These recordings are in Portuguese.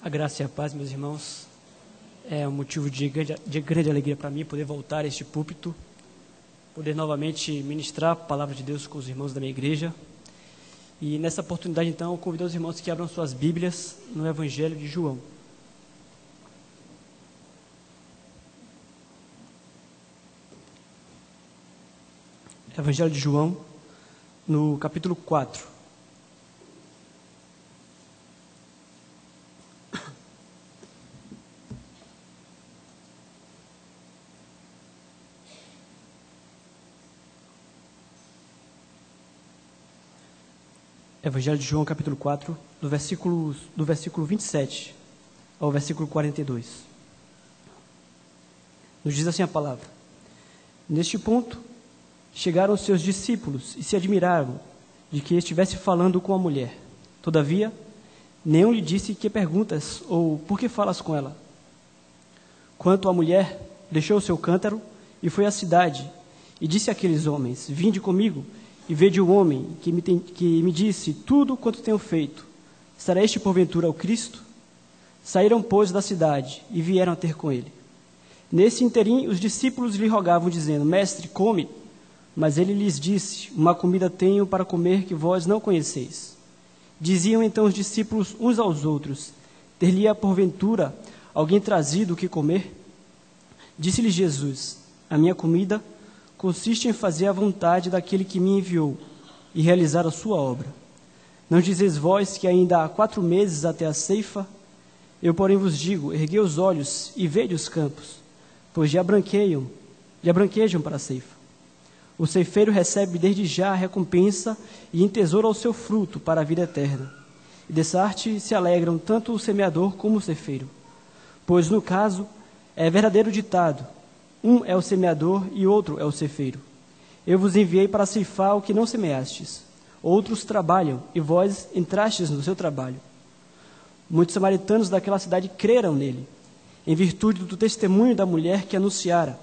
A graça e a paz, meus irmãos, é um motivo de grande alegria para mim poder voltar a este púlpito, poder novamente ministrar a palavra de Deus com os irmãos da minha igreja. E nessa oportunidade, então, eu convido os irmãos que abram suas Bíblias no Evangelho de João. Evangelho de João, no capítulo 4. Evangelho de João, capítulo 4, do versículo 27 ao versículo 42. Nos diz assim a palavra: Neste ponto, chegaram os seus discípulos e se admiraram de que estivesse falando com a mulher. Todavia, nenhum lhe disse: que perguntas ou por que falas com ela? Quanto à mulher, deixou o seu cântaro e foi à cidade e disse àqueles homens: Vinde comigo e vede o homem que me disse tudo quanto tenho feito. Será este porventura o Cristo? Saíram, pois, da cidade e vieram ter com ele. Nesse interim, os discípulos lhe rogavam, dizendo: Mestre, come. Mas ele lhes disse: Uma comida tenho para comer que vós não conheceis. Diziam então os discípulos uns aos outros: Ter-lhe-á porventura alguém trazido o que comer? Disse-lhes Jesus: A minha comida consiste em fazer a vontade daquele que me enviou e realizar a sua obra. Não dizeis vós que ainda há 4 meses até a ceifa? Eu, porém, vos digo: erguei os olhos e vede os campos, pois já branquejam para a ceifa. O ceifeiro recebe desde já a recompensa e entesoura o seu fruto para a vida eterna. E dessa arte se alegram tanto o semeador como o ceifeiro. Pois, no caso, é verdadeiro ditado: um é o semeador e outro é o ceifeiro. Eu vos enviei para ceifar o que não semeastes. Outros trabalham, e vós entrastes no seu trabalho. Muitos samaritanos daquela cidade creram nele, em virtude do testemunho da mulher que anunciara: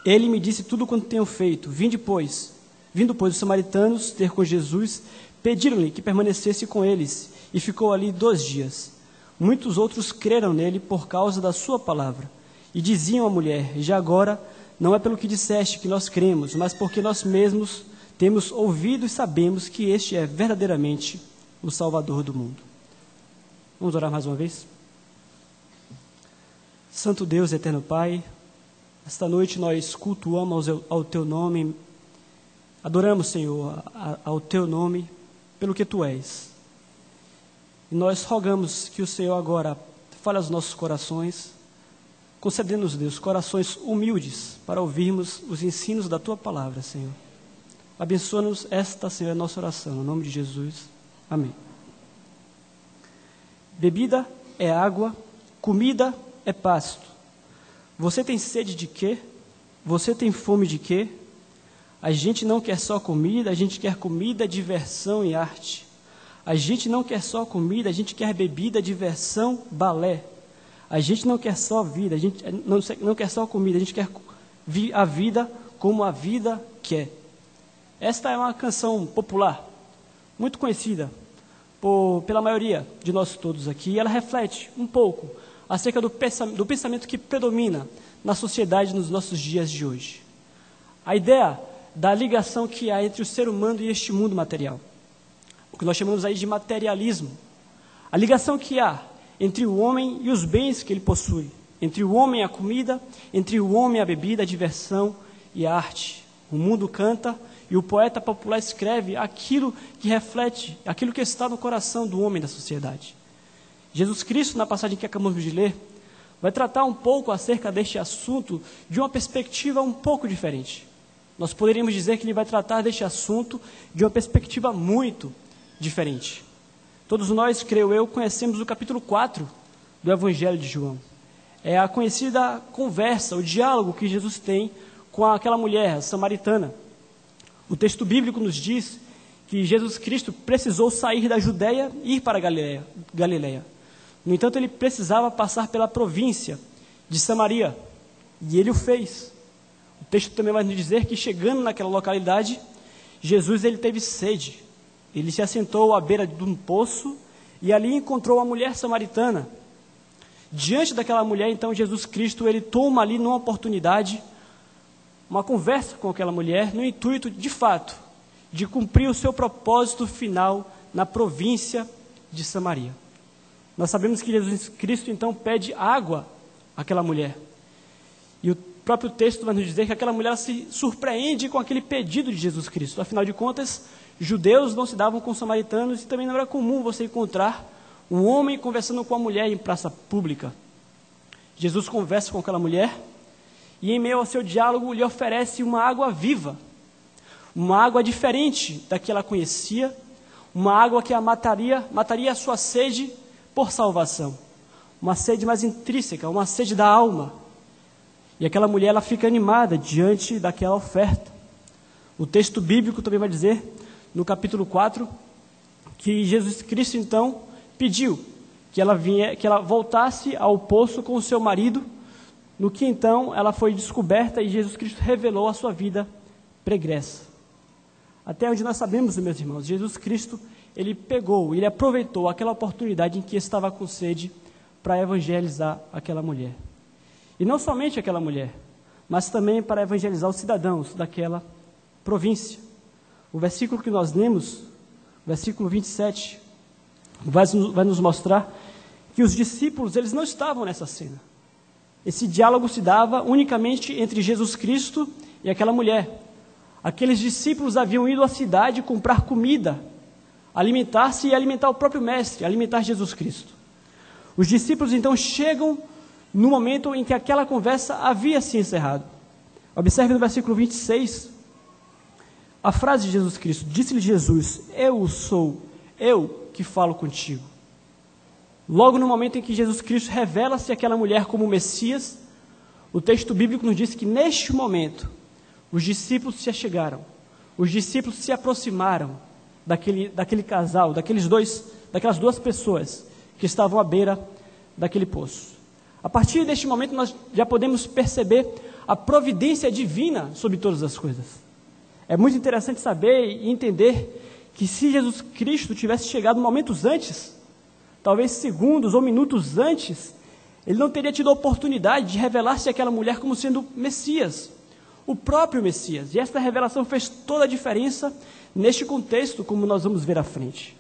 Ele me disse tudo quanto tenho feito. Vindo, pois, os samaritanos ter com Jesus, pediram-lhe que permanecesse com eles, e ficou ali 2 dias. Muitos outros creram nele por causa da sua palavra. E diziam à mulher: Já agora, não é pelo que disseste que nós cremos, mas porque nós mesmos temos ouvido e sabemos que este é verdadeiramente o Salvador do mundo. Vamos orar mais uma vez? Santo Deus, eterno Pai, esta noite nós cultuamos ao Teu nome, adoramos, Senhor, ao Teu nome, pelo que Tu és. E nós rogamos que o Senhor agora fale aos nossos corações, concedendo-nos, Deus, corações humildes para ouvirmos os ensinos da Tua palavra, Senhor. Abençoa-nos esta, Senhor, é a nossa oração, no nome de Jesus. Amém. Bebida é água, comida é pasto. Você tem sede de quê? Você tem fome de quê? A gente não quer só comida, a gente quer comida, diversão e arte. A gente não quer só comida, a gente quer bebida, diversão, balé. A gente não quer só vida, a gente não quer só comida, a gente quer a vida como a vida quer. Esta é uma canção popular, muito conhecida pela maioria de nós todos aqui, e ela reflete um pouco acerca do pensamento que predomina na sociedade nos nossos dias de hoje. A ideia da ligação que há entre o ser humano e este mundo material, o que nós chamamos aí de materialismo. A ligação que há entre o homem e os bens que ele possui, entre o homem e a comida, entre o homem e a bebida, a diversão e a arte. O mundo canta e o poeta popular escreve aquilo que reflete, aquilo que está no coração do homem da sociedade. Jesus Cristo, na passagem que acabamos de ler, vai tratar um pouco acerca deste assunto de uma perspectiva um pouco diferente. Nós poderíamos dizer que ele vai tratar deste assunto de uma perspectiva muito diferente. Todos nós, creio eu, conhecemos o capítulo 4 do Evangelho de João. É a conhecida conversa, o diálogo que Jesus tem com aquela mulher samaritana. O texto bíblico nos diz que Jesus Cristo precisou sair da Judeia e ir para Galileia. No entanto, ele precisava passar pela província de Samaria, e ele o fez. O texto também vai nos dizer que, chegando naquela localidade, Jesus ele teve sede. Ele se assentou à beira de um poço e ali encontrou a mulher samaritana. Diante daquela mulher, então, Jesus Cristo, ele toma ali numa oportunidade, uma conversa com aquela mulher, no intuito, de fato, de cumprir o seu propósito final na província de Samaria. Nós sabemos que Jesus Cristo, então, pede água àquela mulher. E o próprio texto vai nos dizer que aquela mulher se surpreende com aquele pedido de Jesus Cristo. Afinal de contas, judeus não se davam com samaritanos e também não era comum você encontrar um homem conversando com uma mulher em praça pública. Jesus conversa com aquela mulher e, em meio ao seu diálogo, lhe oferece uma água viva, uma água diferente da que ela conhecia, uma água que a mataria a sua sede por salvação, uma sede mais intrínseca, uma sede da alma. E aquela mulher, ela fica animada diante daquela oferta. O texto bíblico também vai dizer, no capítulo 4, que Jesus Cristo, então, pediu que ela voltasse ao poço com o seu marido, no que, então, ela foi descoberta e Jesus Cristo revelou a sua vida pregressa. Até onde nós sabemos, meus irmãos, Jesus Cristo, ele aproveitou aquela oportunidade em que estava com sede para evangelizar aquela mulher. E não somente aquela mulher, mas também para evangelizar os cidadãos daquela província. O versículo que nós lemos, versículo 27, vai nos mostrar que os discípulos, eles não estavam nessa cena. Esse diálogo se dava unicamente entre Jesus Cristo e aquela mulher. Aqueles discípulos haviam ido à cidade comprar comida, alimentar-se e alimentar o próprio Mestre, alimentar Jesus Cristo. Os discípulos então chegam no momento em que aquela conversa havia se encerrado. Observe no versículo 26, a frase de Jesus Cristo: disse-lhe Jesus, eu sou, eu que falo contigo. Logo no momento em que Jesus Cristo revela-se àquela mulher como Messias, o texto bíblico nos diz que neste momento, os discípulos se achegaram, os discípulos se aproximaram daquele casal, daquelas duas pessoas que estavam à beira daquele poço. A partir deste momento, nós já podemos perceber a providência divina sobre todas as coisas. É muito interessante saber e entender que se Jesus Cristo tivesse chegado momentos antes, talvez segundos ou minutos antes, ele não teria tido a oportunidade de revelar-se àquela mulher como sendo Messias, o próprio Messias. E esta revelação fez toda a diferença neste contexto, como nós vamos ver à frente.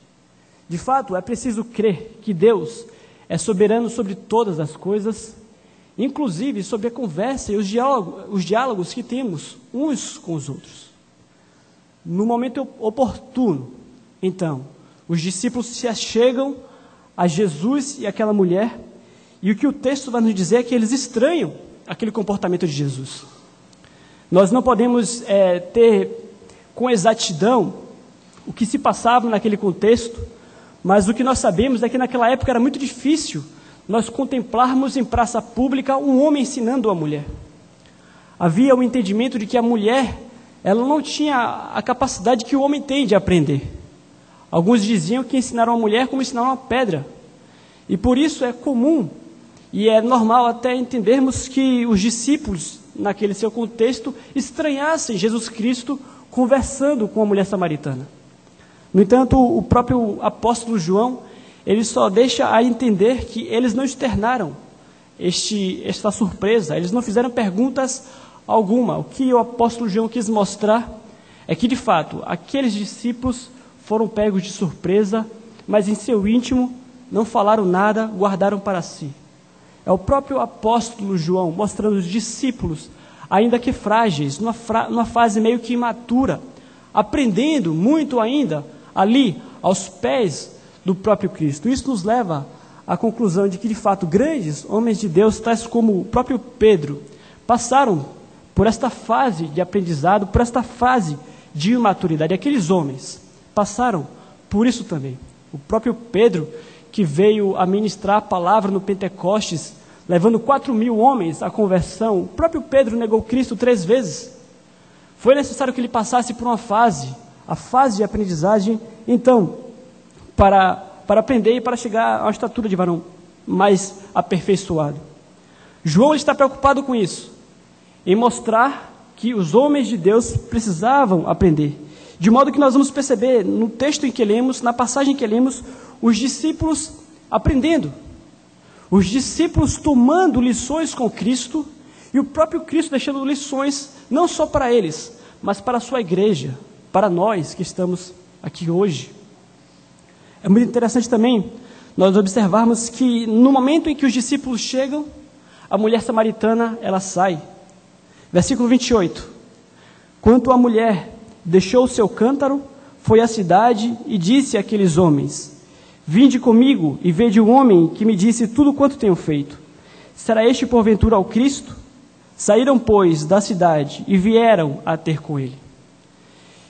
De fato, é preciso crer que Deus é soberano sobre todas as coisas, inclusive sobre a conversa e os diálogos que temos uns com os outros. No momento oportuno, então, os discípulos se achegam a Jesus e aquela mulher, e o que o texto vai nos dizer é que eles estranham aquele comportamento de Jesus. Nós não podemos ter com exatidão o que se passava naquele contexto, mas o que nós sabemos é que naquela época era muito difícil nós contemplarmos em praça pública um homem ensinando a mulher. Havia o entendimento de que a mulher, ela não tinha a capacidade que o homem tem de aprender. Alguns diziam que ensinaram a mulher como ensinaram uma pedra. E por isso é comum e é normal até entendermos que os discípulos, naquele seu contexto, estranhassem Jesus Cristo conversando com a mulher samaritana. No entanto, o próprio apóstolo João, ele só deixa a entender que eles não externaram esta surpresa, eles não fizeram perguntas alguma. O que o apóstolo João quis mostrar é que, de fato, aqueles discípulos foram pegos de surpresa, mas em seu íntimo não falaram nada, guardaram para si. É o próprio apóstolo João mostrando os discípulos, ainda que frágeis, numa fase meio que imatura, aprendendo muito ainda ali, aos pés do próprio Cristo. Isso nos leva à conclusão de que, de fato, grandes homens de Deus, tais como o próprio Pedro, passaram por esta fase de aprendizado, por esta fase de imaturidade. Aqueles homens passaram por isso também. O próprio Pedro, que veio a ministrar a palavra no Pentecostes, levando 4.000 homens à conversão, o próprio Pedro negou Cristo 3 vezes. Foi necessário que ele passasse por uma fase, a fase de aprendizagem, então, para aprender e para chegar a uma estatura de varão mais aperfeiçoado. João está preocupado com isso, em mostrar que os homens de Deus precisavam aprender. De modo que nós vamos perceber no texto em que lemos, na passagem que lemos, os discípulos aprendendo, os discípulos tomando lições com Cristo, e o próprio Cristo deixando lições não só para eles, mas para a sua igreja, para nós que estamos aqui hoje. É muito interessante também nós observarmos que no momento em que os discípulos chegam, a mulher samaritana, ela sai. Versículo 28. Quanto a mulher deixou o seu cântaro, foi à cidade e disse àqueles homens: vinde comigo e vede o homem que me disse tudo quanto tenho feito. Será este porventura o Cristo? Saíram, pois, da cidade e vieram a ter com ele.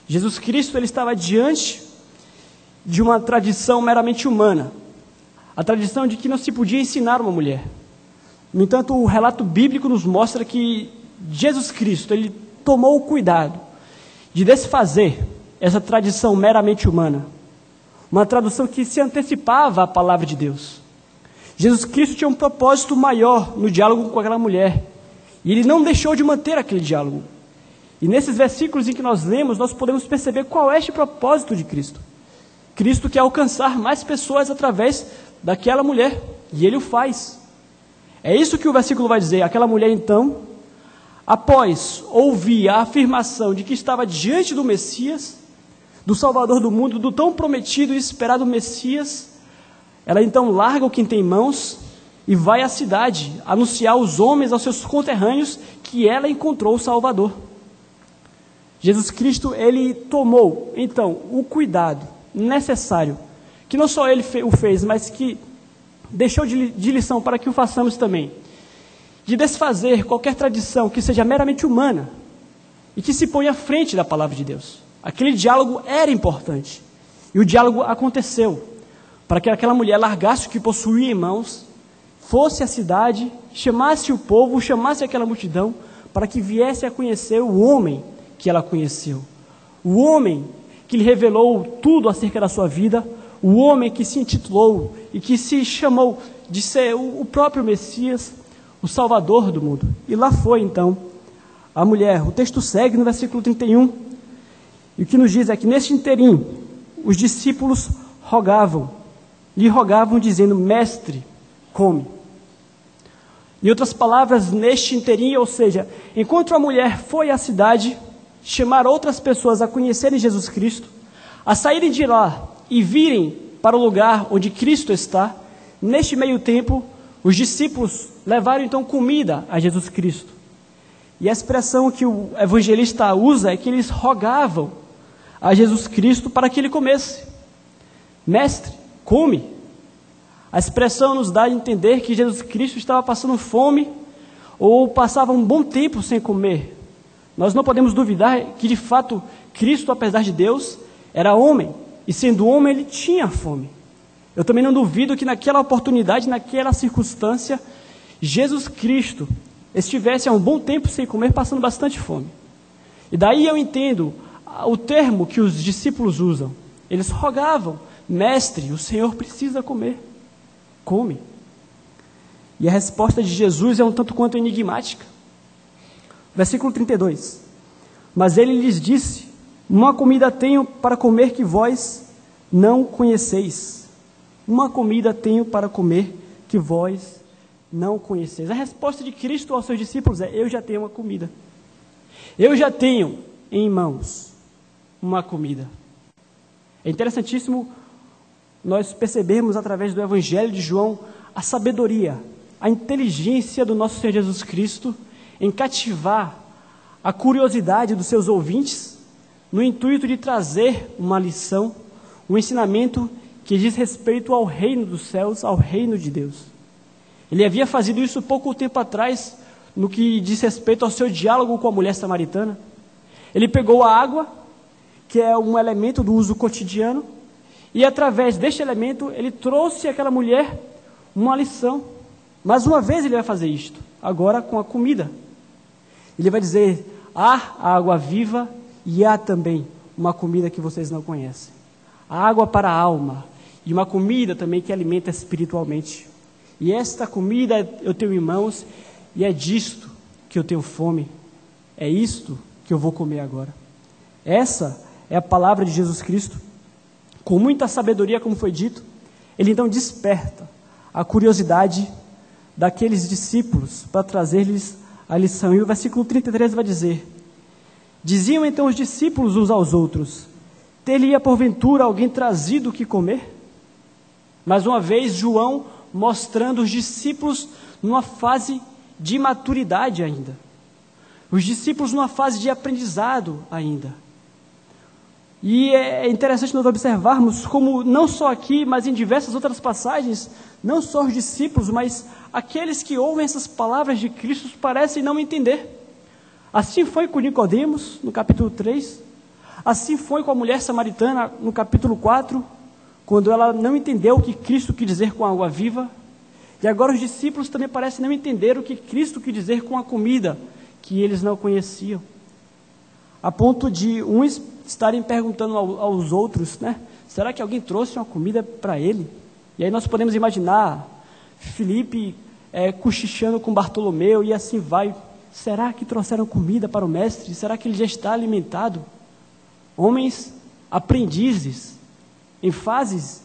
Jesus Cristo, ele estava diante de uma tradição meramente humana, a tradição de que não se podia ensinar uma mulher. No entanto, o relato bíblico nos mostra que Jesus Cristo, ele tomou o cuidado de desfazer essa tradição meramente humana, uma tradução que se antecipava à palavra de Deus. Jesus Cristo tinha um propósito maior no diálogo com aquela mulher, e ele não deixou de manter aquele diálogo. E nesses versículos em que nós lemos, nós podemos perceber qual é este propósito de Cristo. Cristo quer alcançar mais pessoas através daquela mulher, e ele o faz. É isso que o versículo vai dizer. Aquela mulher, então, após ouvir a afirmação de que estava diante do Messias, do Salvador do mundo, do tão prometido e esperado Messias, ela então larga o que tem em mãos e vai à cidade anunciar aos homens, aos seus conterrâneos, que ela encontrou o Salvador. Jesus Cristo, ele tomou, então, o cuidado necessário, que não só ele o fez, mas que deixou de lição para que o façamos também, de desfazer qualquer tradição que seja meramente humana e que se ponha à frente da palavra de Deus. Aquele diálogo era importante, e o diálogo aconteceu, para que aquela mulher largasse o que possuía em mãos, fosse à cidade, chamasse o povo, chamasse aquela multidão, para que viesse a conhecer o homem que ela conheceu, o homem que lhe revelou tudo acerca da sua vida, o homem que se intitulou e que se chamou de ser o próprio Messias, o Salvador do mundo. E lá foi então a mulher. O texto segue no versículo 31, e o que nos diz é que neste interim os discípulos lhe rogavam dizendo: mestre, come. Em outras palavras, neste interim, ou seja, enquanto a mulher foi à cidade chamar outras pessoas a conhecerem Jesus Cristo, a saírem de lá e virem para o lugar onde Cristo está, neste meio tempo, os discípulos levaram então comida a Jesus Cristo. E a expressão que o evangelista usa é que eles rogavam a Jesus Cristo para que ele comesse. Mestre, come. A expressão nos dá a entender que Jesus Cristo estava passando fome ou passava um bom tempo sem comer. Nós não podemos duvidar que, de fato, Cristo, apesar de Deus, era homem, e sendo homem, ele tinha fome. Eu também não duvido que naquela oportunidade, naquela circunstância, Jesus Cristo estivesse há um bom tempo sem comer, passando bastante fome. E daí eu entendo o termo que os discípulos usam. Eles rogavam: mestre, o Senhor precisa comer. Come. E a resposta de Jesus é um tanto quanto enigmática. Versículo 32. Mas ele lhes disse: uma comida tenho para comer que vós não conheceis. Uma comida tenho para comer que vós não conheceis. A resposta de Cristo aos seus discípulos é: eu já tenho uma comida. Eu já tenho em mãos uma comida. É interessantíssimo nós percebemos através do Evangelho de João a sabedoria, a inteligência do nosso Senhor Jesus Cristo em cativar a curiosidade dos seus ouvintes, no intuito de trazer uma lição, um ensinamento que diz respeito ao reino dos céus, ao reino de Deus. Ele havia feito isso pouco tempo atrás, no que diz respeito ao seu diálogo com a mulher samaritana. Ele pegou a água, que é um elemento do uso cotidiano, e através deste elemento, ele trouxe àquela mulher uma lição. Mais uma vez ele vai fazer isto, agora com a comida. Ele vai dizer: há água viva e há também uma comida que vocês não conhecem. A água para a alma e uma comida também que alimenta espiritualmente. E esta comida eu tenho em mãos e é disto que eu tenho fome. É isto que eu vou comer agora. Essa é a palavra de Jesus Cristo. Com muita sabedoria, como foi dito, Ele então desperta a curiosidade daqueles discípulos para trazer-lhes a lição. E o versículo 33 vai dizer: diziam então os discípulos uns aos outros: ter-lhe-ia porventura alguém trazido o que comer? Mais uma vez, João mostrando os discípulos numa fase de maturidade ainda. Os discípulos numa fase de aprendizado ainda. E é interessante nós observarmos como, não só aqui, mas em diversas outras passagens, não só os discípulos, mas aqueles que ouvem essas palavras de Cristo parecem não entender. Assim foi com Nicodemos, no capítulo 3. Assim foi com a mulher samaritana, no capítulo 4, quando ela não entendeu o que Cristo quis dizer com a água viva. E agora os discípulos também parecem não entender o que Cristo quis dizer com a comida que eles não conheciam. A ponto de uns estarem perguntando aos outros, né? Será que alguém trouxe uma comida para ele? E aí nós podemos imaginar Filipe cochichando com Bartolomeu e assim vai. Será que trouxeram comida para o mestre? Será que ele já está alimentado? Homens aprendizes, em fase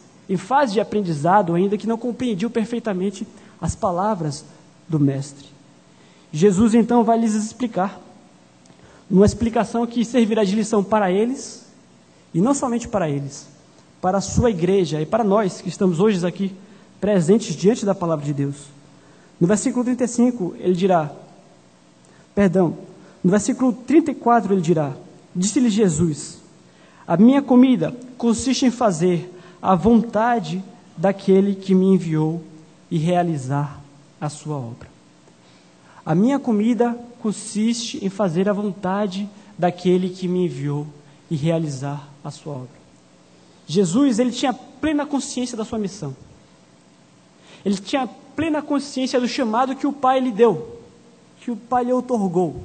de aprendizado ainda, que não compreendiam perfeitamente as palavras do mestre. Jesus então vai lhes explicar, numa explicação que servirá de lição para eles, e não somente para eles, para a sua igreja e para nós que estamos hoje aqui presentes diante da palavra de Deus. No versículo 35 ele dirá, no versículo 34 ele dirá: disse-lhe Jesus: a minha comida consiste em fazer a vontade daquele que me enviou e realizar a sua obra. A minha comida consiste em fazer a vontade daquele que me enviou e realizar a sua obra. Jesus, ele tinha plena consciência da sua missão. Ele tinha plena consciência do chamado que o Pai lhe deu, que o Pai lhe otorgou.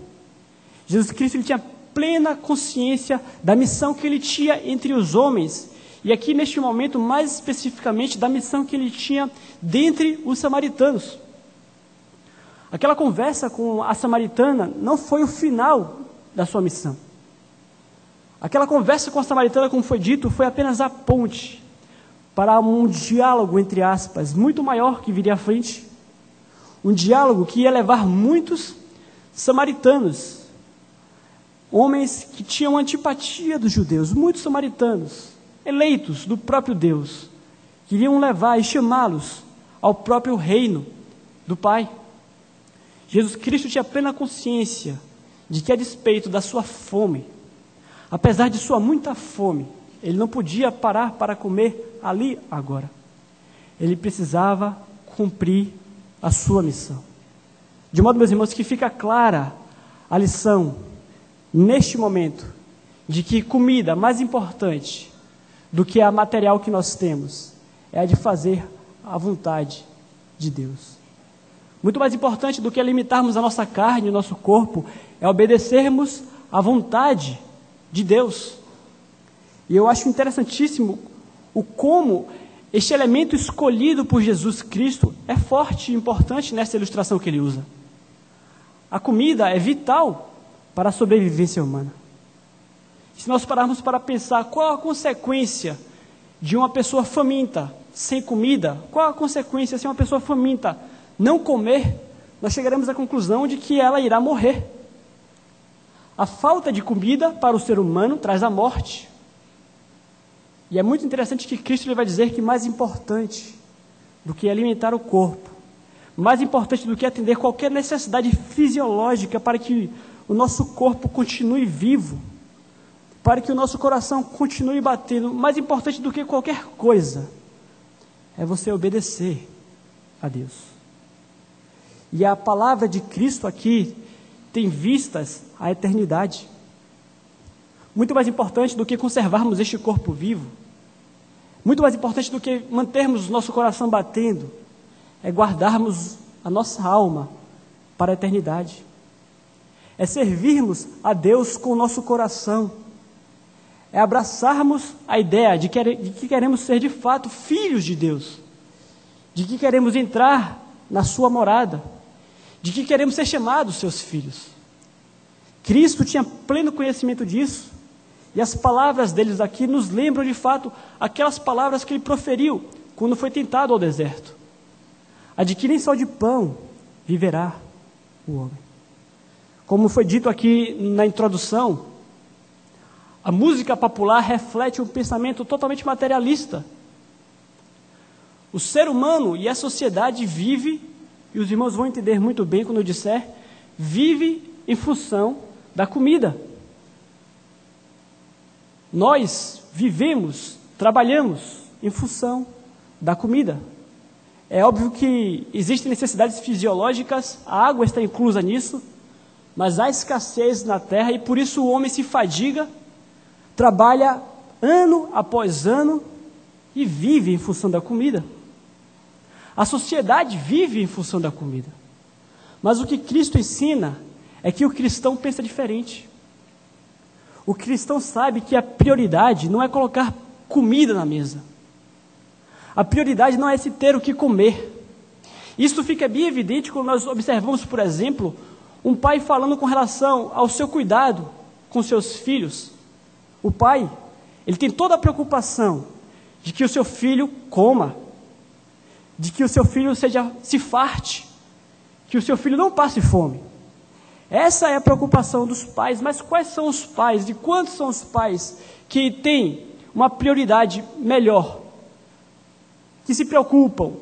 Jesus Cristo, ele tinha plena consciência da missão que ele tinha entre os homens, e aqui neste momento, mais especificamente, da missão que ele tinha dentre os samaritanos. Aquela conversa com a samaritana não foi o final da sua missão. Aquela conversa com a samaritana, como foi dito, foi apenas a ponte para um diálogo, entre aspas, muito maior que viria à frente. Um diálogo que ia levar muitos samaritanos, homens que tinham antipatia dos judeus, muitos samaritanos, eleitos do próprio Deus, queriam levar e chamá-los ao próprio reino do Pai. Jesus Cristo tinha plena consciência de que, a despeito da sua fome, apesar de sua muita fome, ele não podia parar para comer ali agora. Ele precisava cumprir a sua missão. De modo, meus irmãos, que fica clara a lição, neste momento, de que comida mais importante do que a material que nós temos é a de fazer a vontade de Deus. Muito mais importante do que limitarmos a nossa carne, o nosso corpo, é obedecermos à vontade de Deus. E eu acho interessantíssimo o como este elemento escolhido por Jesus Cristo é forte e importante nessa ilustração que ele usa. A comida é vital para a sobrevivência humana. Se nós pararmos para pensar qual a consequência de uma pessoa faminta sem comida, qual a consequência se uma pessoa faminta não comer, nós chegaremos à conclusão de que ela irá morrer. A falta de comida para o ser humano traz a morte. E é muito interessante que Cristo ele vai dizer que mais importante do que alimentar o corpo, mais importante do que atender qualquer necessidade fisiológica para que o nosso corpo continue vivo, para que o nosso coração continue batendo, mais importante do que qualquer coisa, é você obedecer a Deus. E a palavra de Cristo aqui tem vistas à eternidade. Muito mais importante do que conservarmos este corpo vivo, muito mais importante do que mantermos o nosso coração batendo, é guardarmos a nossa alma para a eternidade. É servirmos a Deus com o nosso coração. É abraçarmos a ideia de que queremos ser de fato filhos de Deus, de que queremos entrar na sua morada, de que queremos ser chamados seus filhos. Cristo tinha pleno conhecimento disso, e as palavras deles aqui nos lembram de fato aquelas palavras que ele proferiu quando foi tentado ao deserto: a de que nem só de pão viverá o homem. Como foi dito aqui na introdução, a música popular reflete um pensamento totalmente materialista. O ser humano e a sociedade vive, e os irmãos vão entender muito bem quando eu disser, vive em função da comida. Nós vivemos, trabalhamos em função da comida. É óbvio que existem necessidades fisiológicas, a água está inclusa nisso, mas há escassez na terra e por isso o homem se fadiga, trabalha ano após ano e vive em função da comida. A sociedade vive em função da comida. Mas o que Cristo ensina é que o cristão pensa diferente. O cristão sabe que a prioridade não é colocar comida na mesa. A prioridade não é se ter o que comer. Isso fica bem evidente quando nós observamos, por exemplo, um pai falando com relação ao seu cuidado com seus filhos. O pai, ele tem toda a preocupação de que o seu filho coma, de que o seu filho se farte, que o seu filho não passe fome. Essa é a preocupação dos pais. Mas quais são os pais? De quantos são os pais que têm uma prioridade melhor, que se preocupam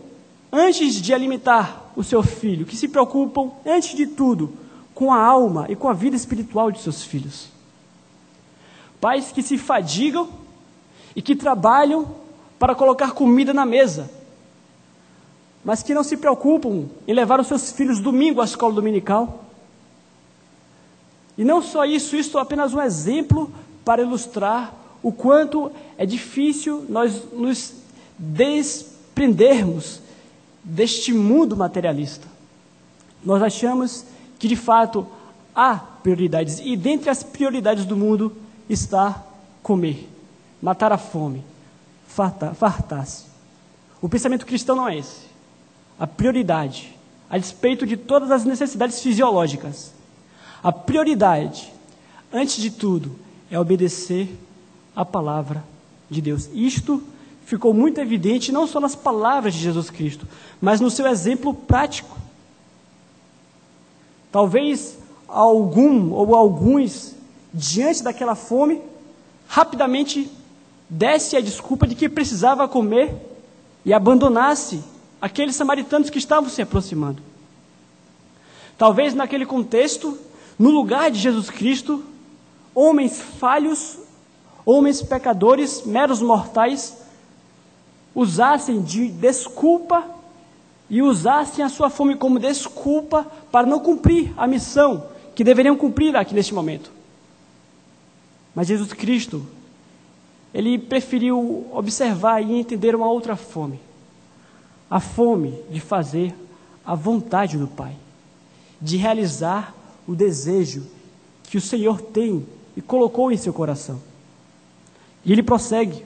antes de alimentar o seu filho, que se preocupam antes de tudo com a alma e com a vida espiritual de seus filhos? Pais que se fadigam e que trabalham para colocar comida na mesa, mas que não se preocupam em levar os seus filhos domingo à escola dominical. E não só isso, isso é apenas um exemplo para ilustrar o quanto é difícil nós nos desprendermos deste mundo materialista. Nós achamos que de fato há prioridades, e dentre as prioridades do mundo está comer, matar a fome, fartar-se. O pensamento cristão não é esse. A prioridade, a despeito de todas as necessidades fisiológicas, a prioridade, antes de tudo, é obedecer à palavra de Deus. Isto ficou muito evidente não só nas palavras de Jesus Cristo, mas no seu exemplo prático. Talvez algum ou alguns, diante daquela fome, rapidamente desse a desculpa de que precisava comer e abandonasse aqueles samaritanos que estavam se aproximando. Talvez naquele contexto, no lugar de Jesus Cristo, homens falhos, homens pecadores, meros mortais, usassem de desculpa e usassem a sua fome como desculpa para não cumprir a missão que deveriam cumprir aqui neste momento. Mas Jesus Cristo, ele preferiu observar e entender uma outra fome. A fome de fazer a vontade do Pai, de realizar o desejo que o Senhor tem e colocou em seu coração. E ele prossegue.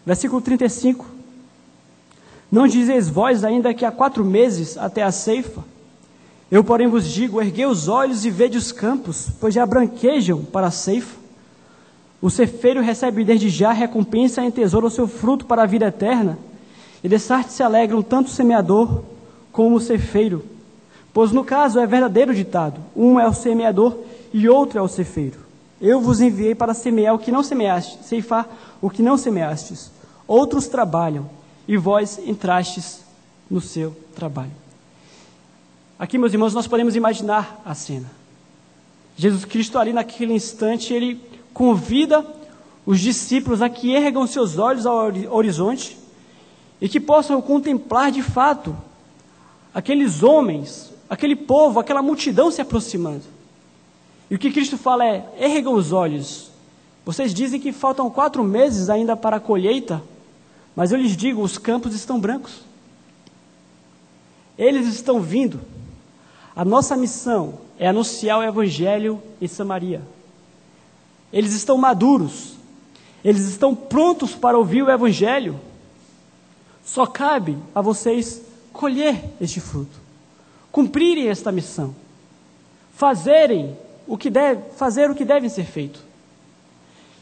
Versículo 35. Não dizeis vós ainda que há 4 meses até a ceifa? Eu, porém, vos digo, erguei os olhos e vede os campos, pois já branquejam para a ceifa. O ceifeiro recebe desde já recompensa em tesouro o seu fruto para a vida eterna, e dessarte se alegram tanto o semeador como o ceifeiro. Pois no caso é verdadeiro ditado, um é o semeador e outro é o ceifeiro. Eu vos enviei para semear o que não semeastes, ceifar o que não semeastes. Outros trabalham, e vós entrastes no seu trabalho. Aqui, meus irmãos, nós podemos imaginar a cena. Jesus Cristo ali naquele instante, ele convida os discípulos a que ergam seus olhos ao horizonte e que possam contemplar de fato aqueles homens, aquele povo, aquela multidão se aproximando. E o que Cristo fala é: ergam os olhos. Vocês dizem que faltam 4 meses ainda para a colheita, mas eu lhes digo, os campos estão brancos. Eles estão vindo. A nossa missão é anunciar o Evangelho em Samaria. Eles estão maduros. Eles estão prontos para ouvir o Evangelho. Só cabe a vocês colher este fruto, cumprirem esta missão, fazer o que devem ser feito.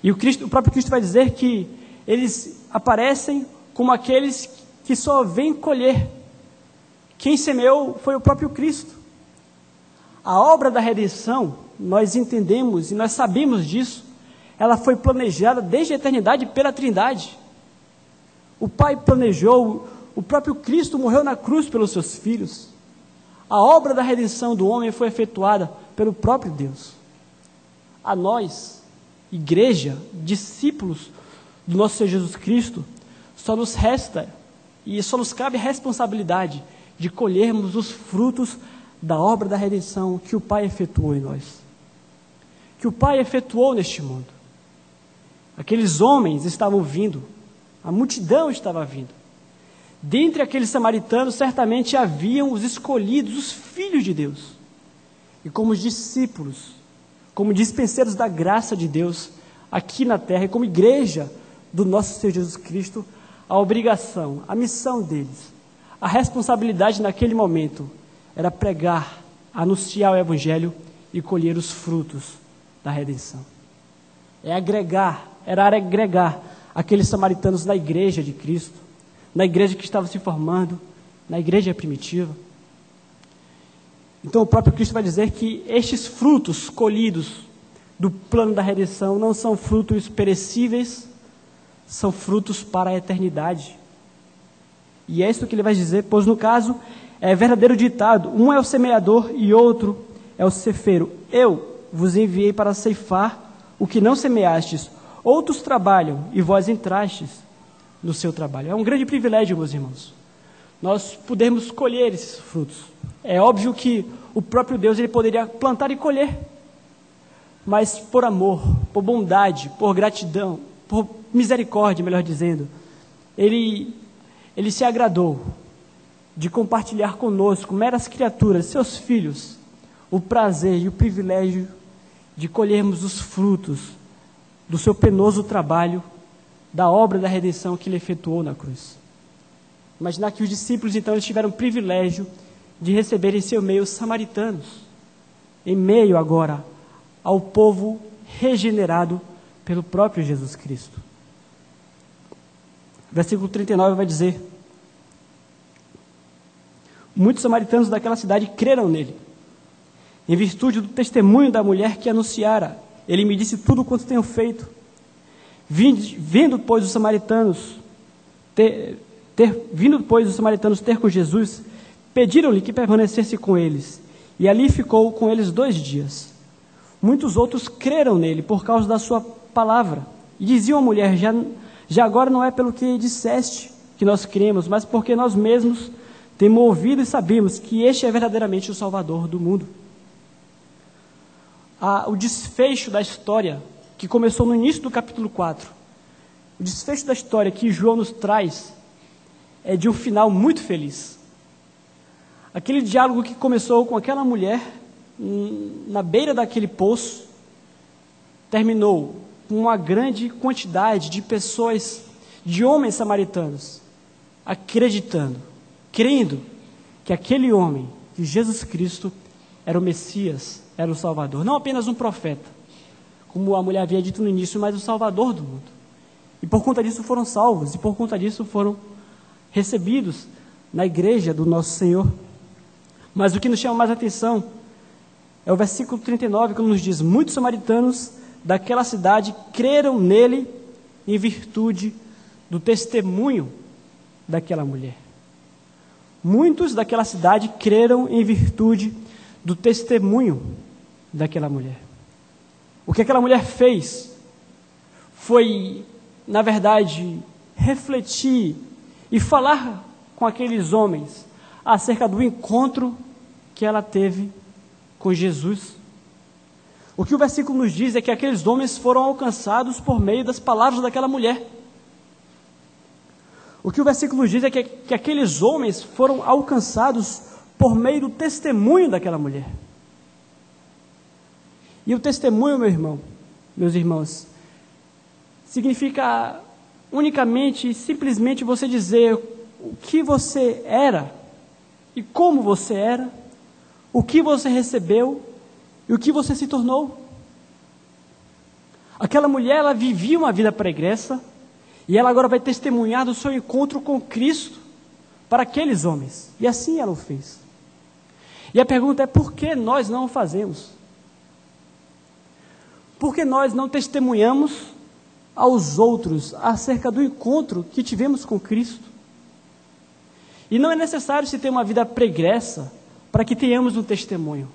E o próprio Cristo vai dizer que eles aparecem como aqueles que só vêm colher. Quem semeou foi o próprio Cristo. A obra da redenção, nós entendemos e nós sabemos disso, ela foi planejada desde a eternidade pela Trindade. O Pai planejou, o próprio Cristo morreu na cruz pelos seus filhos. A obra da redenção do homem foi efetuada pelo próprio Deus. A nós, igreja, discípulos do nosso Senhor Jesus Cristo, só nos resta e só nos cabe a responsabilidade de colhermos os frutos da obra da redenção que o Pai efetuou em nós. Que o Pai efetuou neste mundo. Aqueles homens estavam vindo, a multidão estava vindo. Dentre aqueles samaritanos, certamente haviam os escolhidos, os filhos de Deus. E como discípulos, como dispenseiros da graça de Deus, aqui na terra, e como igreja do nosso Senhor Jesus Cristo, a obrigação, a missão deles, a responsabilidade naquele momento, era pregar, anunciar o Evangelho e colher os frutos da redenção. Era agregar aqueles samaritanos na igreja de Cristo, na igreja que estava se formando, na igreja primitiva. Então o próprio Cristo vai dizer que estes frutos colhidos do plano da redenção não são frutos perecíveis, são frutos para a eternidade. E é isso que ele vai dizer, pois no caso é verdadeiro ditado, um é o semeador e outro é o ceifeiro. Eu vos enviei para ceifar o que não semeastes, outros trabalham e vós entrastes no seu trabalho. É um grande privilégio, meus irmãos, nós podemos colher esses frutos. É óbvio que o próprio Deus ele poderia plantar e colher, mas por amor, por bondade, por gratidão, por misericórdia, melhor dizendo, ele se agradou de compartilhar conosco, meras criaturas, seus filhos, o prazer e o privilégio de colhermos os frutos do seu penoso trabalho, da obra da redenção que ele efetuou na cruz. Imaginar que os discípulos, então, eles tiveram o privilégio de receber em seu meio os samaritanos, em meio agora ao povo regenerado pelo próprio Jesus Cristo. Versículo 39 vai dizer: muitos samaritanos daquela cidade creram nele, em virtude do testemunho da mulher que anunciara. Ele me disse tudo quanto tenho feito. Vindo, pois, os samaritanos ter com Jesus, pediram-lhe que permanecesse com eles, e ali ficou com eles 2 dias. Muitos outros creram nele por causa da sua palavra, e diziam à mulher: já agora não é pelo que disseste que nós cremos, mas porque nós mesmos temos ouvido e sabemos que este é verdadeiramente o Salvador do mundo. O desfecho da história, que começou no início do capítulo 4, o desfecho da história que João nos traz é de um final muito feliz. Aquele diálogo que começou com aquela mulher na beira daquele poço, terminou com uma grande quantidade de pessoas, de homens samaritanos, acreditando, crendo que aquele homem, que Jesus Cristo, era o Messias, era o Salvador, não apenas um profeta, como a mulher havia dito no início, mas o Salvador do mundo. E por conta disso foram salvos, e por conta disso foram recebidos na igreja do nosso Senhor. Mas o que nos chama mais atenção é o versículo 39, que nos diz: muitos samaritanos daquela cidade creram nele em virtude do testemunho daquela mulher. Muitos daquela cidade creram em virtude do testemunho daquela mulher. O que aquela mulher fez foi, na verdade, refletir e falar com aqueles homens acerca do encontro que ela teve com Jesus. O que o versículo nos diz é que aqueles homens foram alcançados por meio das palavras daquela mulher. O que o versículo nos diz é que aqueles homens foram alcançados por meio do testemunho daquela mulher. E o testemunho, meus irmãos, significa unicamente e simplesmente você dizer o que você era e como você era, o que você recebeu e o que você se tornou. Aquela mulher, ela vivia uma vida pregressa E ela agora vai testemunhar do seu encontro com Cristo para aqueles homens. E assim ela o fez. E a pergunta é: por que nós não o fazemos? Por que nós não testemunhamos aos outros acerca do encontro que tivemos com Cristo? E não é necessário se ter uma vida pregressa para que tenhamos um testemunho.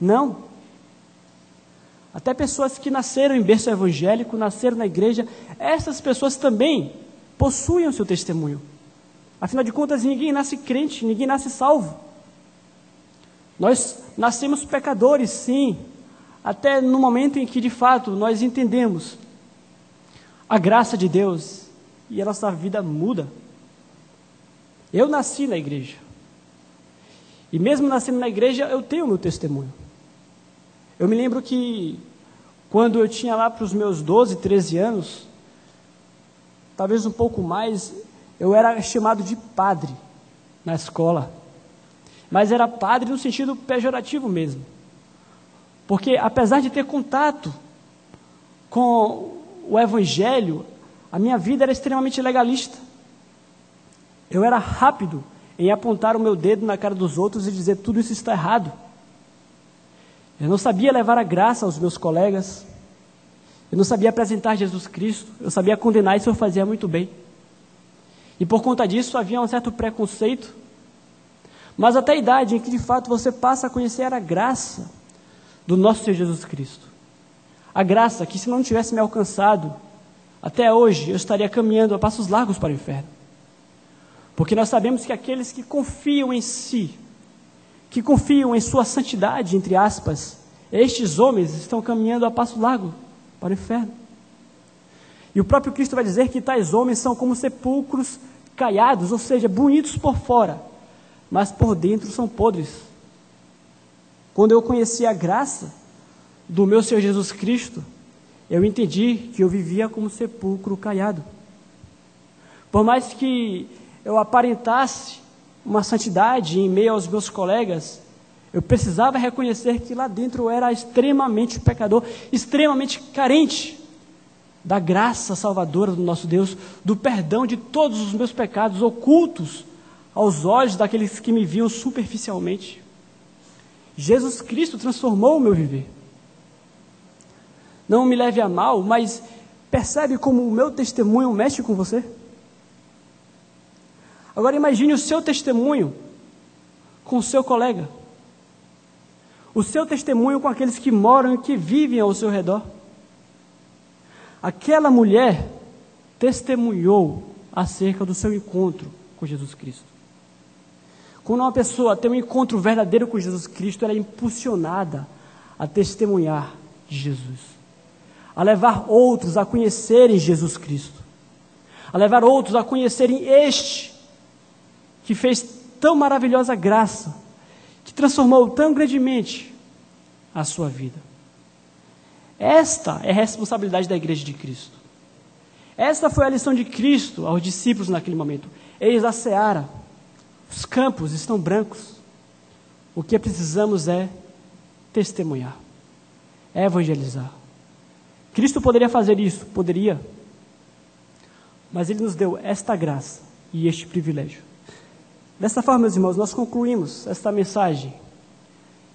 Não. Até pessoas que nasceram em berço evangélico, nasceram na igreja, essas pessoas também possuem o seu testemunho. Afinal de contas, ninguém nasce crente, ninguém nasce salvo. Nós nascemos pecadores, sim, até no momento em que, de fato, nós entendemos a graça de Deus e a nossa vida muda. Eu nasci na igreja. E mesmo nascendo na igreja, eu tenho o meu testemunho. Eu me lembro que, quando eu tinha lá para os meus 12, 13 anos, talvez um pouco mais, eu era chamado de padre na escola. Mas era padre no sentido pejorativo mesmo. Porque, apesar de ter contato com o evangelho, a minha vida era extremamente legalista. Eu era rápido em apontar o meu dedo na cara dos outros e dizer: tudo isso está errado. Eu não sabia levar a graça aos meus colegas. Eu não sabia apresentar Jesus Cristo. Eu sabia condenar, isso eu fazia muito bem. E por conta disso havia um certo preconceito. Mas até a idade em que de fato você passa a conhecer a graça do nosso Senhor Jesus Cristo. A graça que, se não tivesse me alcançado, até hoje eu estaria caminhando a passos largos para o inferno. Porque nós sabemos que aqueles que confiam em si, que confiam em sua santidade, entre aspas, estes homens estão caminhando a passo largo para o inferno. E o próprio Cristo vai dizer que tais homens são como sepulcros caiados, ou seja, bonitos por fora, mas por dentro são podres. Quando eu conheci a graça do meu Senhor Jesus Cristo, eu entendi que eu vivia como sepulcro caiado. Por mais que eu aparentasse uma santidade em meio aos meus colegas, eu precisava reconhecer que lá dentro eu era extremamente pecador, extremamente carente da graça salvadora do nosso Deus, do perdão de todos os meus pecados ocultos aos olhos daqueles que me viam superficialmente. Jesus Cristo transformou o meu viver. Não me leve a mal, mas percebe como o meu testemunho mexe com você? Agora imagine o seu testemunho com o seu colega. O seu testemunho com aqueles que moram e que vivem ao seu redor. Aquela mulher testemunhou acerca do seu encontro com Jesus Cristo. Quando uma pessoa tem um encontro verdadeiro com Jesus Cristo, ela é impulsionada a testemunhar de Jesus, a levar outros a conhecerem Jesus Cristo, a levar outros a conhecerem este que fez tão maravilhosa graça, que transformou tão grandemente a sua vida. Esta é a responsabilidade da Igreja de Cristo. Esta foi a lição de Cristo aos discípulos naquele momento. Eis a seara, os campos estão brancos. O que precisamos é testemunhar, é evangelizar. Cristo poderia fazer isso? Poderia. Mas Ele nos deu esta graça e este privilégio. Dessa forma, meus irmãos, nós concluímos esta mensagem,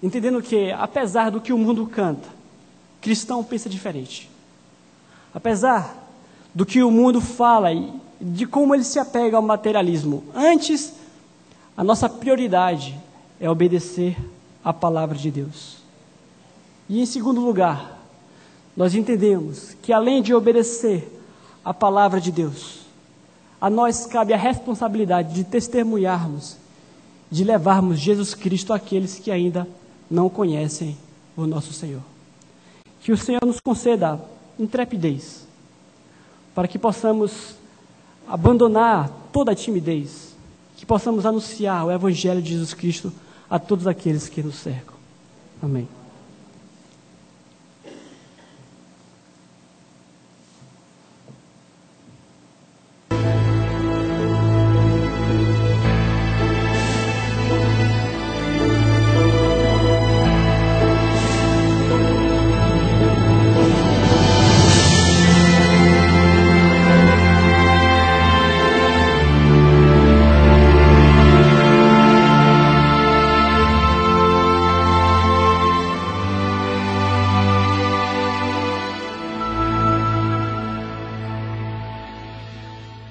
entendendo que, apesar do que o mundo canta, cristão pensa diferente. Apesar do que o mundo fala e de como ele se apega ao materialismo, antes, a nossa prioridade é obedecer à palavra de Deus. E em segundo lugar, nós entendemos que além de obedecer à palavra de Deus, a nós cabe a responsabilidade de testemunharmos, de levarmos Jesus Cristo àqueles que ainda não conhecem o nosso Senhor. Que o Senhor nos conceda intrepidez, para que possamos abandonar toda a timidez, que possamos anunciar o Evangelho de Jesus Cristo a todos aqueles que nos cercam. Amém.